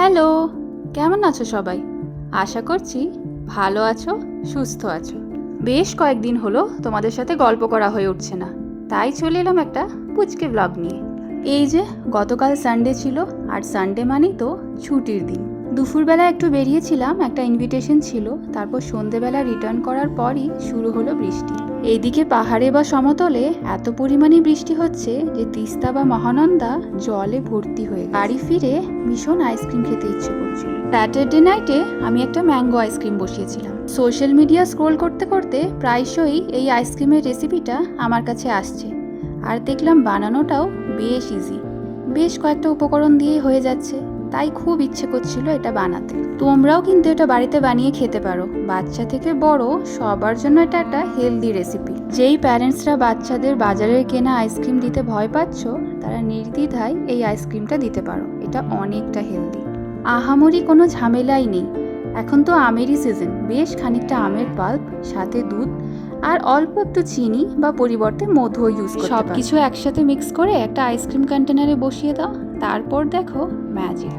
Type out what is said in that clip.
Hello, কেমন আছো সবাই? আশা করছি ভালো আছো, সুস্থ আছো। বেশ কয়েকদিন হলো তোমাদের সাথে গল্প করা হয়ে উঠছে না, তাই চলে এলাম একটা পুচকে ব্লগ নিয়ে। এই যে গতকাল সানডে ছিল, আর সানডে মানেই তো ছুটির দিন। দুপুরবেলা একটু বেরিয়েছিলাম, একটা ইনভিটেশন ছিল, তারপর সন্ধেবেলা রিটার্ন করার পরই শুরু হলো বৃষ্টি। এইদিকে পাহাড়ে বা সমতলে এত পরিমাণে বৃষ্টি হচ্ছে যে তিস্তা বা মহানন্দা জলে ভর্তি হয়ে গেছে। বাড়ি ফিরে ভীষণ আইসক্রিম খেতে ইচ্ছে করছিল। স্যাটারডে নাইটে আমি একটা ম্যাঙ্গো আইসক্রিম বসিয়েছিলাম। সোশ্যাল মিডিয়া স্ক্রোল করতে করতে প্রায়শই এই আইসক্রিমের রেসিপিটা আমার কাছে আসছে, আর দেখলাম বানানোটাও বেশ ইজি। বেশ কয়েকটা উপকরণ দিয়েই হয়ে যাচ্ছে, তাই খুব ইচ্ছে করছিল এটা বানাতে। তোমরাও কিন্তু এটা বাড়িতে বানিয়ে খেতে পারো। বাচ্চা থেকে বড় সবার জন্য এটা একটা হেলদি রেসিপি। যেই প্যারেন্টসরা বাচ্চাদের বাজারের কেনা আইসক্রিম দিতে ভয় পাচ্ছ, তারা নির্দ্বিধায় এই আইসক্রিমটা দিতে পারো। এটা অনেকটা হেলদি, আহামরি কোনো ঝামেলাই নেই। এখন তো আমেরই সিজন, বেশ খানিকটা আমের পাল্প, সাথে দুধ আর অল্প একটু চিনি বা পরিবর্তে মধু ইউজ করতে পারো। সবকিছু একসাথে মিক্স করে একটা আইসক্রিম কন্টেনারে বসিয়ে দাও, তারপর দেখো ম্যাজিক।